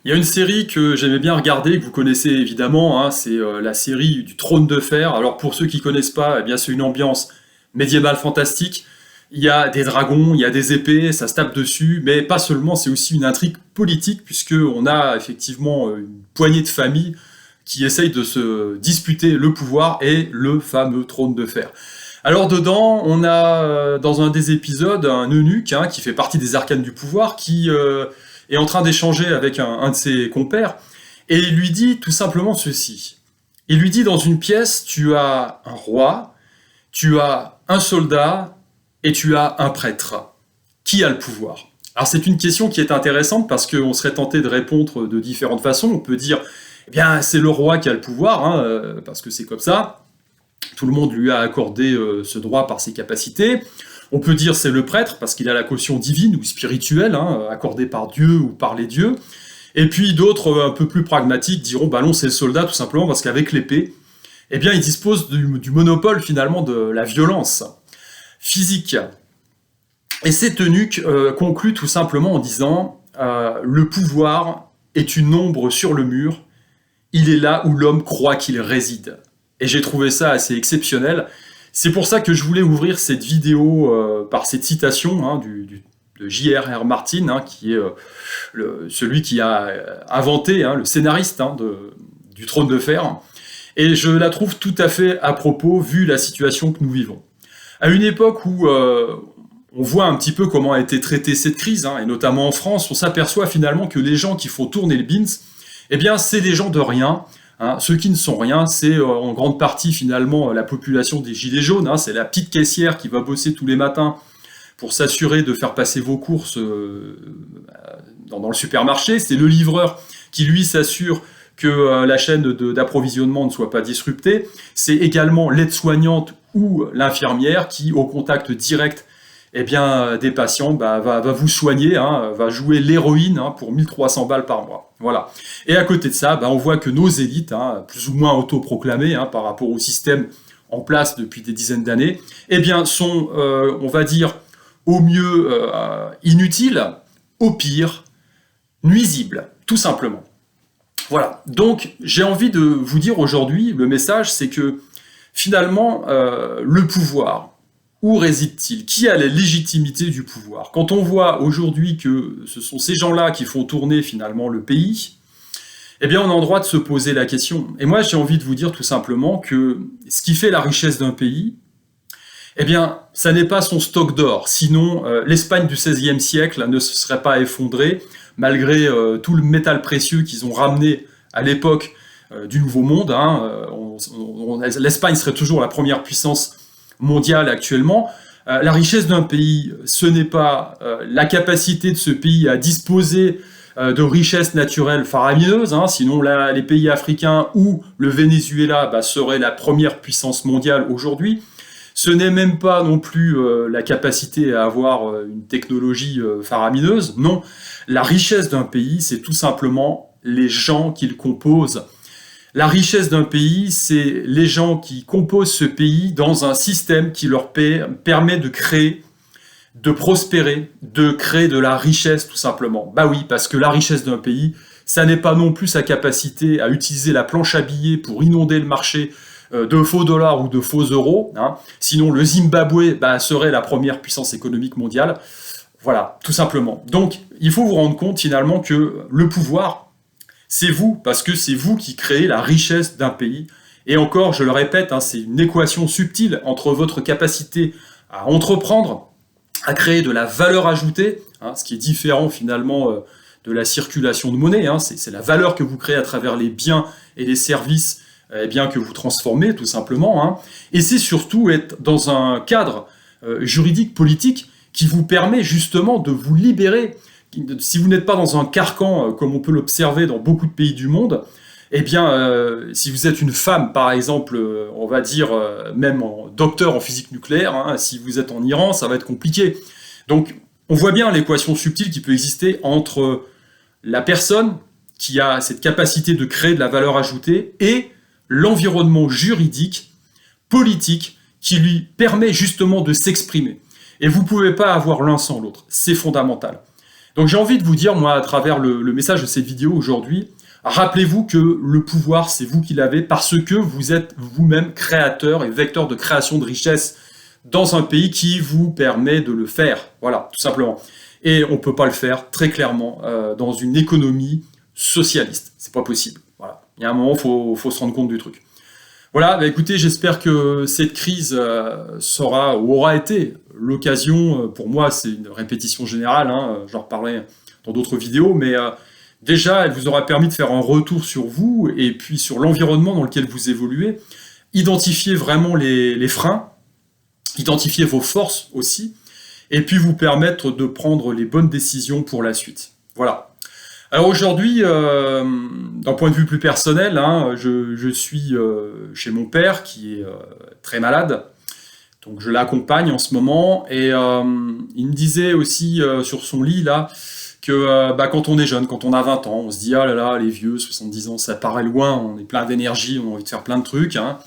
Il y a une série que j'aimais bien regarder, que vous connaissez évidemment, hein, c'est la série du Trône de Fer. Alors pour ceux qui connaissent pas, eh bien c'est une ambiance médiévale fantastique. Il y a des dragons, il y a des épées, ça se tape dessus, mais pas seulement, c'est aussi une intrigue politique, puisque on a effectivement une poignée de familles qui essayent de se disputer le pouvoir et le fameux Trône de Fer. Alors dedans, on a dans un des épisodes un eunuque qui fait partie des arcanes du pouvoir, qui est en train d'échanger avec un de ses compères, et il lui dit tout simplement ceci. Il lui dit dans une pièce, tu as un roi, tu as un soldat, et tu as un prêtre. Qui a le pouvoir? Alors c'est une question qui est intéressante parce qu'on serait tenté de répondre de différentes façons. On peut dire, eh bien c'est le roi qui a le pouvoir, parce que c'est comme ça. Tout le monde lui a accordé ce droit par ses capacités. On peut dire c'est le prêtre parce qu'il a la caution divine ou spirituelle, accordée par Dieu ou par les dieux. Et puis d'autres un peu plus pragmatiques diront bah non c'est le soldat tout simplement parce qu'avec l'épée, eh bien il dispose du monopole finalement de la violence physique. Et cet eunuque conclut tout simplement en disant le pouvoir est une ombre sur le mur, il est là où l'homme croit qu'il réside. Et j'ai trouvé ça assez exceptionnel. C'est pour ça que je voulais ouvrir cette vidéo par cette citation de J.R.R. Martin, qui est celui qui a inventé, le scénariste du Trône de Fer. Et je la trouve tout à fait à propos, vu la situation que nous vivons. À une époque où on voit un petit peu comment a été traitée cette crise, et notamment en France, on s'aperçoit finalement que les gens qui font tourner le beans, eh bien, c'est des gens de rien. Ceux qui ne sont rien, c'est en grande partie finalement la population des gilets jaunes. C'est la petite caissière qui va bosser tous les matins pour s'assurer de faire passer vos courses dans le supermarché. C'est le livreur qui, lui, s'assure que la chaîne d'approvisionnement ne soit pas disruptée. C'est également l'aide-soignante ou l'infirmière qui, au contact direct des patients, va vous soigner, va jouer l'héroïne pour 1300 balles par mois. Voilà. Et à côté de ça, on voit que nos élites, plus ou moins autoproclamées par rapport au système en place depuis des dizaines d'années, sont, on va dire, au mieux inutiles, au pire nuisibles, tout simplement. Voilà. Donc, j'ai envie de vous dire aujourd'hui, le message, c'est que finalement, le pouvoir, où réside-t-il? Qui a la légitimité du pouvoir? Quand on voit aujourd'hui que ce sont ces gens-là qui font tourner finalement le pays, on a le droit de se poser la question. Et moi, j'ai envie de vous dire tout simplement que ce qui fait la richesse d'un pays, ça n'est pas son stock d'or. Sinon, l'Espagne du XVIe siècle ne se serait pas effondrée, malgré tout le métal précieux qu'ils ont ramené à l'époque du Nouveau Monde. L'Espagne serait toujours la première puissance mondiale actuellement. La richesse d'un pays, ce n'est pas la capacité de ce pays à disposer de richesses naturelles faramineuses, sinon là, les pays africains ou le Venezuela seraient la première puissance mondiale aujourd'hui. Ce n'est même pas non plus la capacité à avoir une technologie faramineuse. Non, la richesse d'un pays, c'est tout simplement les gens qui le composent. La richesse d'un pays, c'est les gens qui composent ce pays dans un système qui leur permet de créer, de prospérer, de créer de la richesse tout simplement. Bah oui, parce que la richesse d'un pays, ça n'est pas non plus sa capacité à utiliser la planche à billets pour inonder le marché de faux dollars ou de faux euros. Sinon, le Zimbabwe serait la première puissance économique mondiale. Voilà, tout simplement. Donc, il faut vous rendre compte finalement que le pouvoir, c'est vous, parce que c'est vous qui créez la richesse d'un pays. Et encore, je le répète, c'est une équation subtile entre votre capacité à entreprendre, à créer de la valeur ajoutée, ce qui est différent finalement de la circulation de monnaie. C'est la valeur que vous créez à travers les biens et les services que vous transformez, tout simplement. Et c'est surtout être dans un cadre juridique, politique, qui vous permet justement de vous libérer. Si vous n'êtes pas dans un carcan, comme on peut l'observer dans beaucoup de pays du monde, si vous êtes une femme, par exemple, on va dire même docteur en physique nucléaire, si vous êtes en Iran, ça va être compliqué. Donc, on voit bien l'équation subtile qui peut exister entre la personne qui a cette capacité de créer de la valeur ajoutée et l'environnement juridique, politique, qui lui permet justement de s'exprimer. Et vous ne pouvez pas avoir l'un sans l'autre, c'est fondamental. Donc j'ai envie de vous dire, moi, à travers le message de cette vidéo aujourd'hui, rappelez-vous que le pouvoir, c'est vous qui l'avez parce que vous êtes vous-même créateur et vecteur de création de richesse dans un pays qui vous permet de le faire. Voilà, tout simplement. Et on ne peut pas le faire, très clairement, dans une économie socialiste. C'est pas possible. Voilà. Il y a un moment, faut se rendre compte du truc. Voilà, bah écoutez, j'espère que cette crise sera ou aura été l'occasion, pour moi c'est une répétition générale, hein, j'en reparlerai dans d'autres vidéos, mais déjà elle vous aura permis de faire un retour sur vous et puis sur l'environnement dans lequel vous évoluez, identifier vraiment les freins, identifier vos forces aussi, et puis vous permettre de prendre les bonnes décisions pour la suite. Voilà. Alors aujourd'hui, d'un point de vue plus personnel, hein, je suis chez mon père qui est très malade, donc je l'accompagne en ce moment, et il me disait aussi sur son lit là, que quand on est jeune, quand on a 20 ans, on se dit « Ah là là, les vieux, 70 ans, ça paraît loin, on est plein d'énergie, on a envie de faire plein de trucs. Hein. »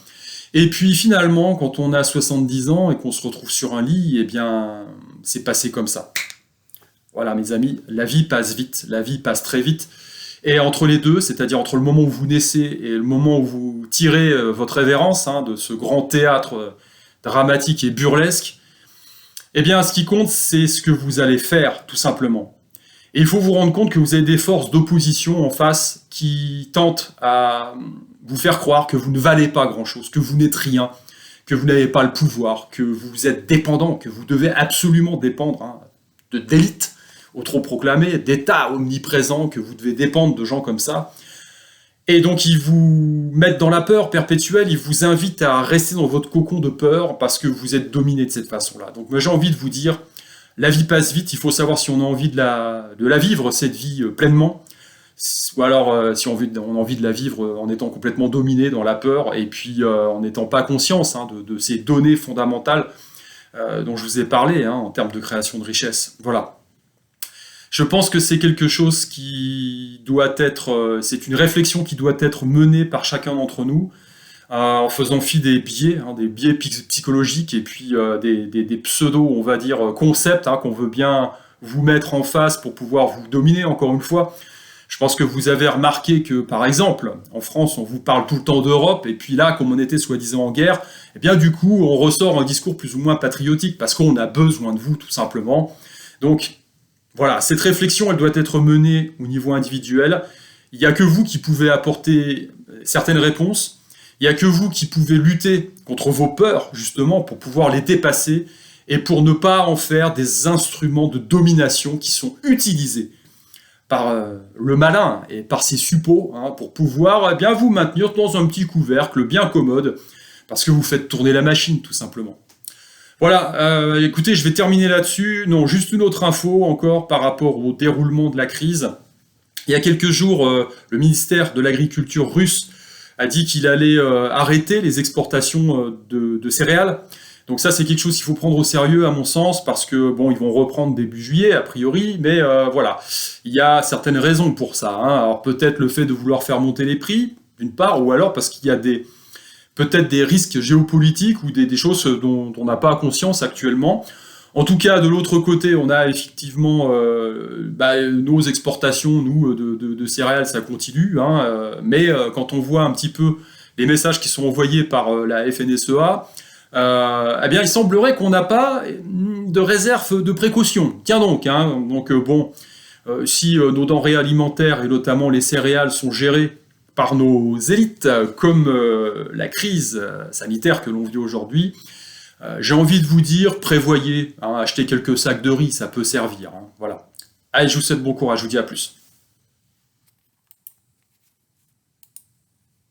Et puis finalement, quand on a 70 ans et qu'on se retrouve sur un lit, eh bien, c'est passé comme ça. Voilà mes amis, la vie passe vite, la vie passe très vite. Et entre les deux, c'est-à-dire entre le moment où vous naissez et le moment où vous tirez votre révérence hein, de ce grand théâtre dramatique et burlesque, eh bien ce qui compte, c'est ce que vous allez faire, tout simplement. Et il faut vous rendre compte que vous avez des forces d'opposition en face qui tentent à vous faire croire que vous ne valez pas grand-chose, que vous n'êtes rien, que vous n'avez pas le pouvoir, que vous êtes dépendant, que vous devez absolument dépendre hein, d'élites autoproclamées, d'États omniprésents, que vous devez dépendre de gens comme ça. Et donc ils vous mettent dans la peur perpétuelle, ils vous invitent à rester dans votre cocon de peur parce que vous êtes dominé de cette façon-là. Donc moi j'ai envie de vous dire, la vie passe vite, il faut savoir si on a envie de la vivre, cette vie pleinement, ou alors si on a envie de la vivre en étant complètement dominé dans la peur, et puis en n'étant pas conscience hein, de ces données fondamentales dont je vous ai parlé, hein, en termes de création de richesse. Voilà. Je pense que c'est quelque chose qui doit être, c'est une réflexion qui doit être menée par chacun d'entre nous, en faisant fi des biais, hein, des biais psychologiques et puis des pseudo, on va dire, concepts hein, qu'on veut bien vous mettre en face pour pouvoir vous dominer, encore une fois. Je pense que vous avez remarqué que, par exemple, en France, on vous parle tout le temps d'Europe, et puis là, comme on était soi-disant en guerre, eh bien du coup, on ressort un discours plus ou moins patriotique, parce qu'on a besoin de vous, tout simplement. Donc, voilà, cette réflexion, elle doit être menée au niveau individuel. Il n'y a que vous qui pouvez apporter certaines réponses. Il n'y a que vous qui pouvez lutter contre vos peurs, justement, pour pouvoir les dépasser et pour ne pas en faire des instruments de domination qui sont utilisés par le malin et par ses suppôts hein, pour pouvoir bien vous maintenir dans un petit couvercle bien commode parce que vous faites tourner la machine, tout simplement. Voilà, écoutez, je vais terminer là-dessus. Non, juste une autre info encore par rapport au déroulement de la crise. Il y a quelques jours, le ministère de l'Agriculture russe a dit qu'il allait arrêter les exportations de céréales. Donc ça, c'est quelque chose qu'il faut prendre au sérieux, à mon sens, parce que, bon, ils vont reprendre début juillet, a priori, mais voilà. Il y a certaines raisons pour ça. Hein. Alors peut-être le fait de vouloir faire monter les prix, d'une part, ou alors parce qu'il y a peut-être des risques géopolitiques ou des choses dont on n'a pas conscience actuellement. En tout cas, de l'autre côté, on a effectivement nos exportations, nous, de céréales, ça continue, hein, mais quand on voit un petit peu les messages qui sont envoyés par la FNSEA, eh bien, il semblerait qu'on n'a pas de réserve de précaution. Tiens donc, hein, donc bon, si nos denrées alimentaires, et notamment les céréales, sont gérées par nos élites, comme la crise sanitaire que l'on vit aujourd'hui, j'ai envie de vous dire, prévoyez, hein, achetez quelques sacs de riz, ça peut servir. Hein, voilà. Allez, je vous souhaite bon courage, je vous dis à plus.